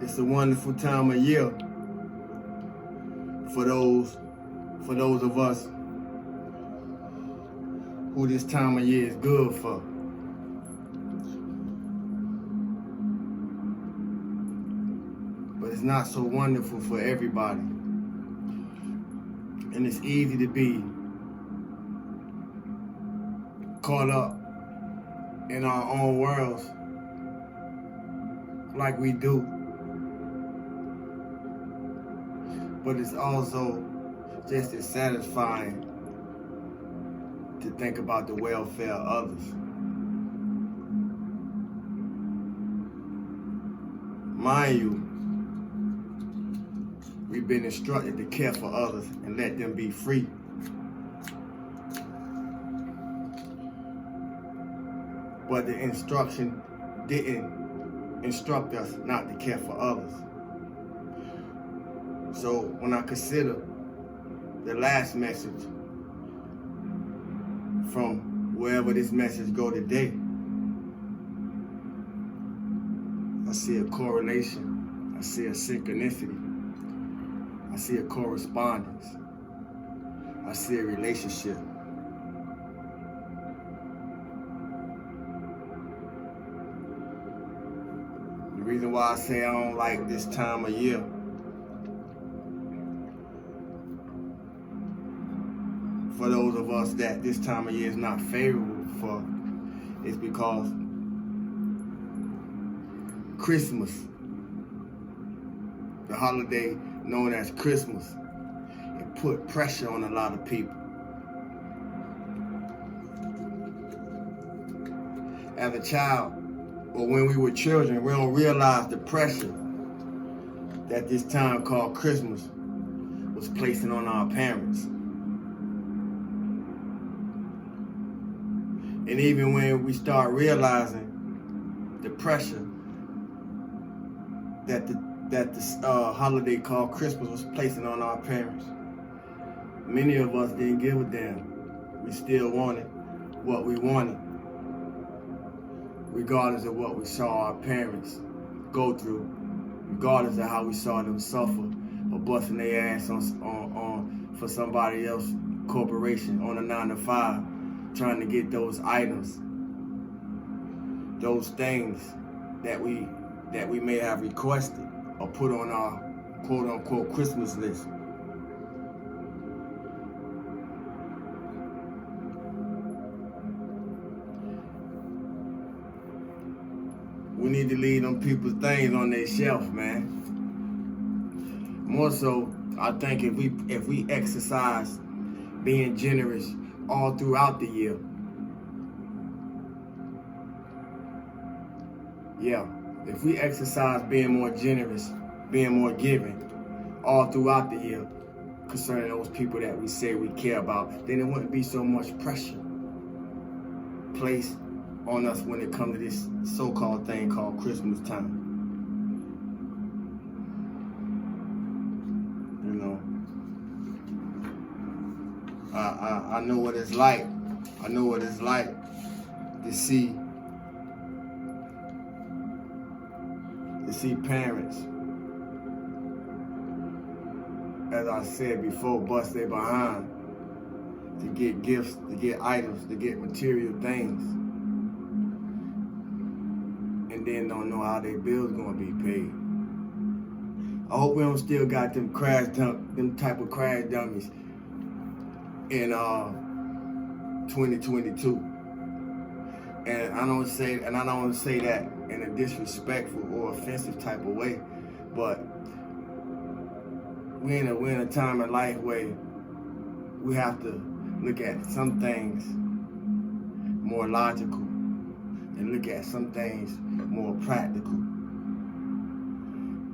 It's a wonderful time of year for those of us who this time of year is good for. But it's not so wonderful for everybody. And it's easy to be caught up in our own worlds like we do. But it's also just as satisfying to think about the welfare of others. Mind you, we've been instructed to care for others and let them be free. But the instruction didn't instruct us not to care for others. So when I consider the last message from wherever this message go today, I see a correlation, I see a synchronicity, I see a correspondence, I see a relationship. The reason why I say I don't like this time of year for those of us that this time of year is not favorable for is because Christmas, the holiday known as Christmas, it put pressure on a lot of people. As a child, or when we were children, we don't realize the pressure that this time called Christmas was placing on our parents. And even when we start realizing the pressure that this holiday called Christmas was placing on our parents, many of us didn't give a damn. We still wanted what we wanted, regardless of what we saw our parents go through, regardless of how we saw them suffer or busting their ass on for somebody else corporation on a 9-to-5. Trying to get those items, those things that we may have requested or put on our quote-unquote Christmas list. We need to leave them people's things on their shelf, man. More so, I think if we exercise being generous all throughout the year. Yeah, if we exercise being more generous, being more giving all throughout the year concerning those people that we say we care about, then there wouldn't be so much pressure placed on us when it comes to this so-called thing called Christmas time. You know, I know what it's like. I know what it's like to see parents, as I said before, bust their behind to get gifts, to get items, to get material things, and then don't know how their bills gonna be paid. I hope we don't still got them type of crash dummies in 2022. And I don't say that in a disrespectful or offensive type of way, but we're in a time in life where we have to look at some things more logical and look at some things more practical,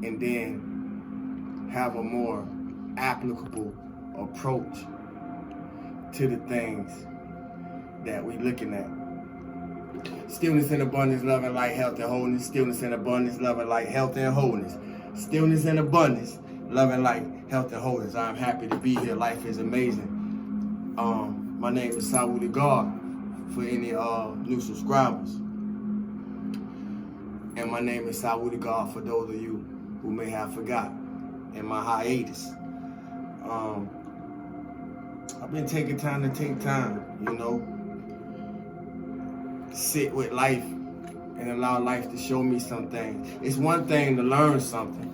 and then have a more applicable approach to the things that we're looking at. Stillness in abundance, love and light, health and wholeness. Stillness in abundance, love and light, health and wholeness. Stillness in abundance, love and light, health and wholeness. I'm happy to be here. Life is amazing. My name is Sawu God for any new subscribers. And my name is Sawu God for those of you who may have forgot in my hiatus. I've been taking time to take time, sit with life and allow life to show me some things. It's one thing to learn something.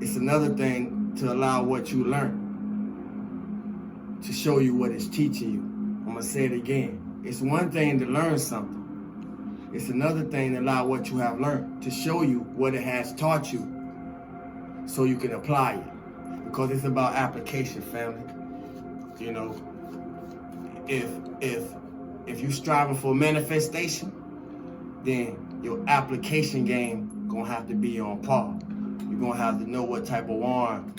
It's another thing to allow what you learn to show you what it's teaching you. I'm going to say it again. It's one thing to learn something. It's another thing to allow what you have learned to show you what it has taught you so you can apply it. Because it's about application, family. If you're striving for manifestation, then your application game gonna have to be on par. You're gonna have to know what type of wand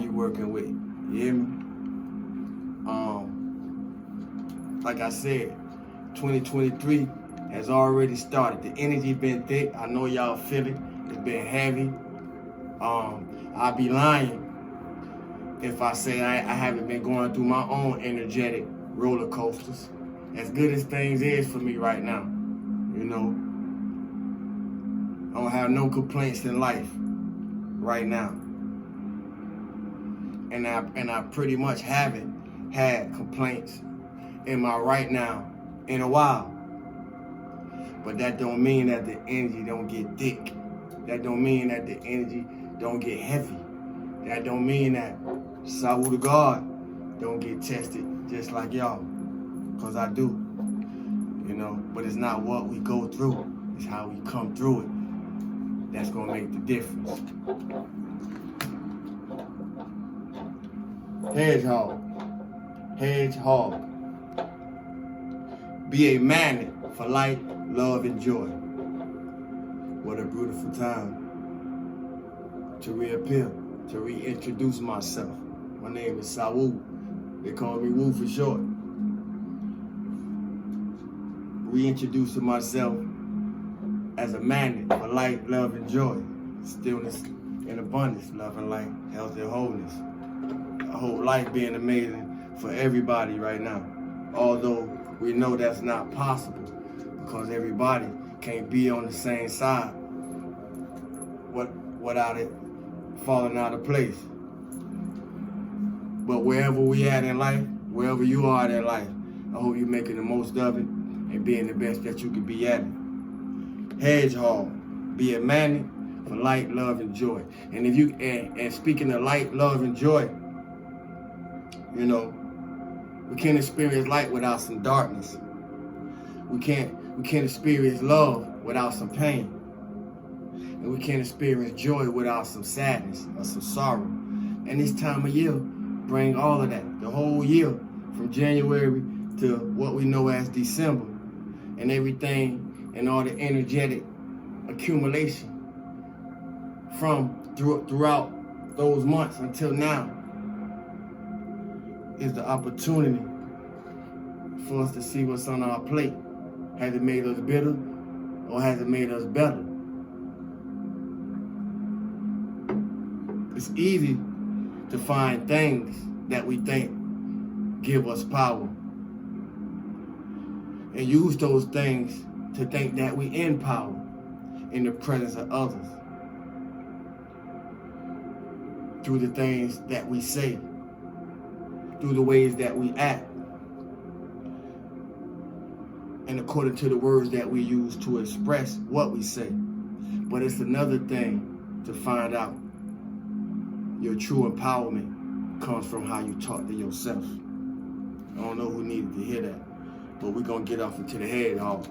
you're working with. You hear me? Like I said, 2023 has already started. The energy been thick. I know y'all feel it. It's been heavy. I'd be lying if I say I haven't been going through my own energetic roller coasters. As good as things is for me right now, I don't have no complaints in life right now. And I pretty much haven't had complaints in my right now in a while. But that don't mean that the energy don't get thick. That don't mean that the energy don't get heavy. That don't mean that Sawu to God don't get tested just like y'all. Because I do. But it's not what we go through. It's how we come through it. That's going to make the difference. Hedgehog. Be a magnet for light, love, and joy. What a beautiful time to reappear, to reintroduce myself. My name is Sawu. They call me Wu for short. Reintroducing myself as a magnet for light, love, and joy. Stillness and abundance, love and light, health and wholeness. I hope life being amazing for everybody right now. Although we know that's not possible because everybody can't be on the same side without it falling out of place. But wherever we at in life, wherever you are in life, I hope you're making the most of it and being the best that you can be at it. Hedgehog, be a magnet for light, love, and joy. And if you and speaking of light, love, and joy, we can't experience light without some darkness. We can't experience love without some pain. And we can't experience joy without some sadness or some sorrow. And this time of year bring all of that. The whole year from January to what we know as December. And everything and all the energetic accumulation throughout those months until now is the opportunity for us to see what's on our plate. Has it made us bitter or has it made us better? It's easy to find things that we think give us power and use those things to think that we in power in the presence of others through the things that we say, through the ways that we act, and according to the words that we use to express what we say. But it's another thing to find out your true empowerment comes from how you talk to yourself. I don't know who needed to hear that, but we're going to get off into the hedgehog.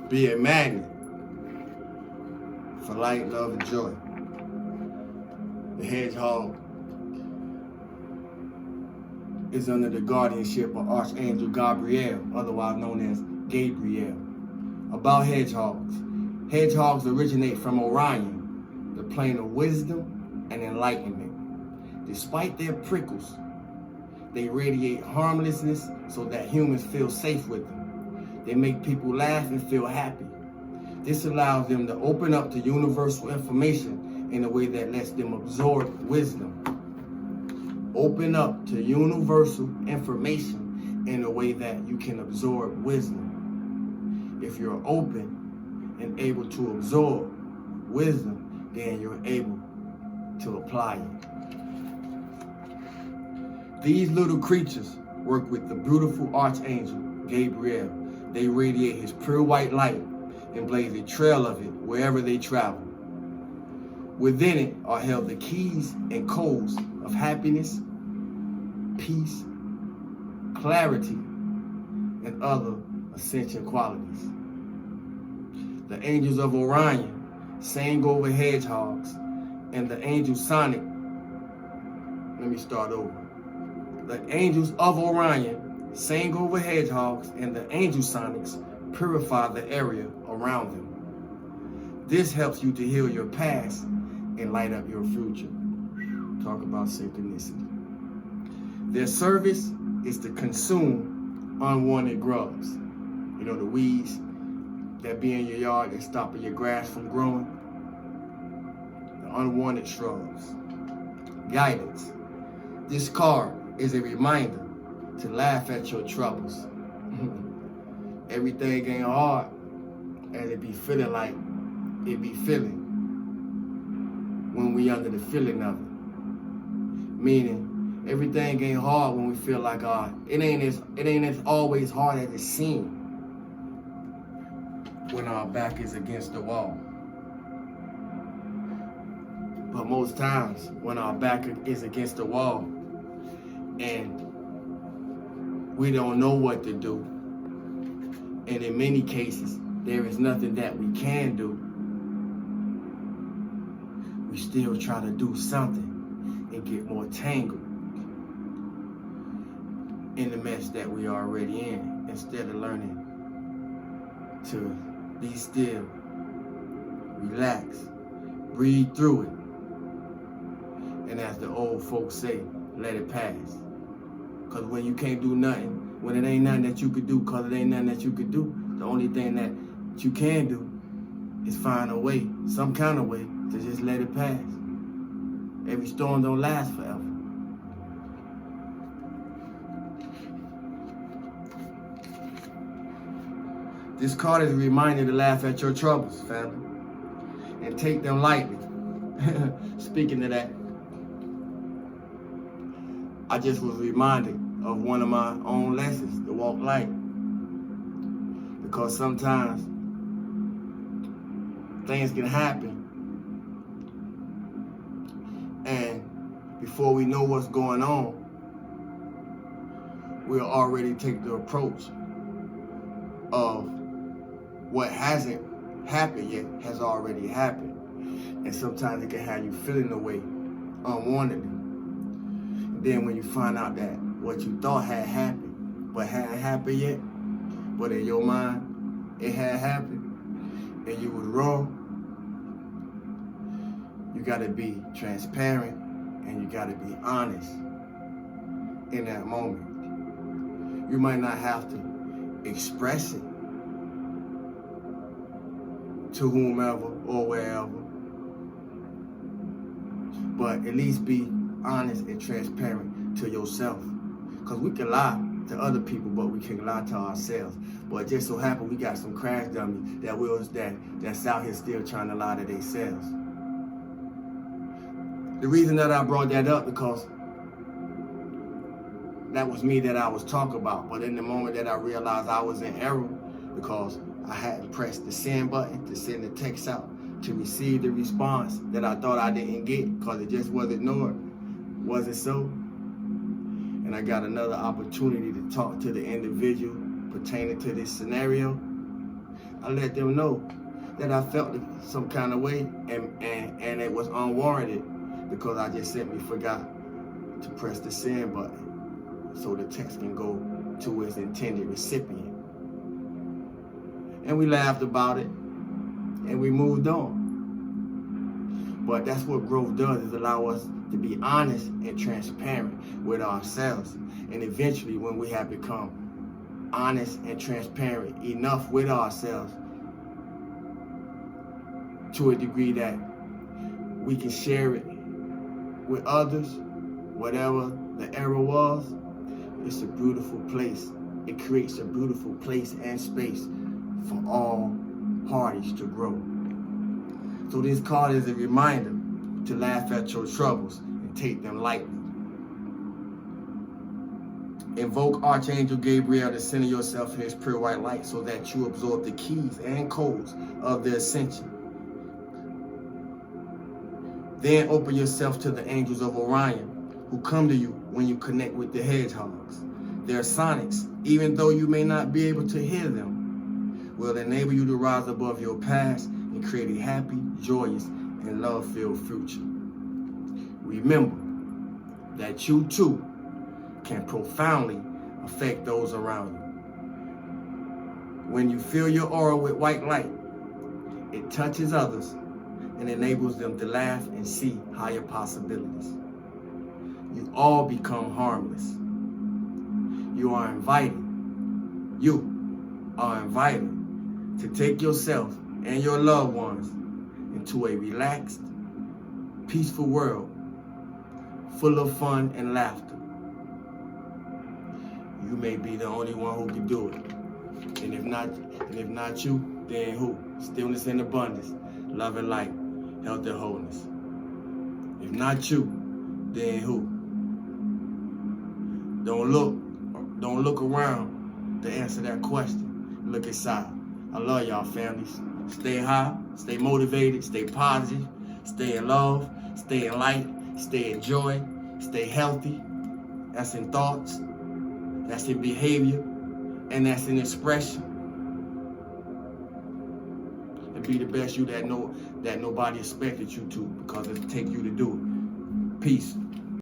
Be a magnet for light, love, and joy. The hedgehog is under the guardianship of Archangel Gabriel, otherwise known as Gabriel. About hedgehogs. Hedgehogs originate from Orion, the plane of wisdom and enlightenment. Despite their prickles, they radiate harmlessness so that humans feel safe with them. They make people laugh and feel happy. This allows them to open up to universal information in a way that lets them absorb wisdom. Open up to universal information in a way that you can absorb wisdom. if you're open and able to absorb wisdom, then you're able to apply it. These little creatures work with the beautiful archangel, Gabriel. They radiate his pure white light and blaze a trail of it wherever they travel. Within it are held the keys and codes of happiness, peace, clarity, and other Ascension qualities. The angels of Orion sang over hedgehogs, and the angel Sonic, let me start over. The angels of Orion sang over hedgehogs, and the angel Sonics purify the area around them. This helps you to heal your past and light up your future. Talk about synchronicity. Their service is to consume unwanted grubs. You know, the weeds that be in your yard that stopping your grass from growing. The unwanted shrubs. Guidance. This card is a reminder to laugh at your troubles. Everything ain't hard as it be feeling like it be feeling when we under the feeling of it. Meaning, everything ain't hard when we feel like it ain't as always hard as it seems when our back is against the wall. But most times when our back is against the wall and we don't know what to do, and in many cases there is nothing that we can do, we still try to do something and get more tangled in the mess that we are already in, instead of learning to be still, relax, breathe through it, and as the old folks say, let it pass. Because when you can't do nothing, when it ain't nothing that you could do, because it ain't nothing that you could do, the only thing that you can do is find a way, some kind of way, to just let it pass. Every storm don't last forever. This card is a reminder to laugh at your troubles, family, and take them lightly. Speaking of that, I just was reminded of one of my own lessons, to walk light. Because sometimes things can happen, and before we know what's going on, we'll already take the approach of what hasn't happened yet has already happened. And sometimes it can have you feeling the way unwantedly. And then when you find out that what you thought had happened, but hadn't happened yet, but in your mind, it had happened, and you was wrong, you gotta be transparent, and you gotta be honest in that moment. You might not have to express it to whomever or wherever, but at least be honest and transparent to yourself. Because we can lie to other people, but we can lie to ourselves. But it just so happens we got some crash dummies that's out here still trying to lie to themselves. The reason that I brought that up, because that was me that I was talking about. But in the moment that I realized I was in error, because I hadn't pressed the send button to send the text out to receive the response that I thought I didn't get, because it just wasn't ignored, wasn't so. And I got another opportunity to talk to the individual pertaining to this scenario. I let them know that I felt some kind of way, and it was unwarranted, because I just simply forgot to press the send button so the text can go to its intended recipient. And we laughed about it, and we moved on. But that's what growth does, is allow us to be honest and transparent with ourselves. And eventually, when we have become honest and transparent enough with ourselves to a degree that we can share it with others, whatever the error was, it's a beautiful place. It creates a beautiful place and space for all parties to grow. So this card is a reminder to laugh at your troubles and take them lightly. Invoke Archangel Gabriel to center yourself in his pure white light so that you absorb the keys and codes of the Ascension. Then open yourself to the angels of Orion, who come to you when you connect with the hedgehogs. Their sonics, even though you may not be able to hear them, will enable you to rise above your past and create a happy, joyous, and love-filled future. Remember that you too can profoundly affect those around you. When you fill your aura with white light, it touches others and enables them to laugh and see higher possibilities. You all become harmless. You are invited to take yourself and your loved ones into a relaxed, peaceful world full of fun and laughter. You may be the only one who can do it. And if not you, then who? Stillness and abundance, love and light, health and wholeness. If not you, then who? Don't look around to answer that question. Look inside. I love y'all, families. Stay high, stay motivated, stay positive, stay in love, stay in light, stay in joy, stay healthy. That's in thoughts, that's in behavior, and that's in expression. And be the best you that nobody expected you to, because it'll take you to do it. Peace.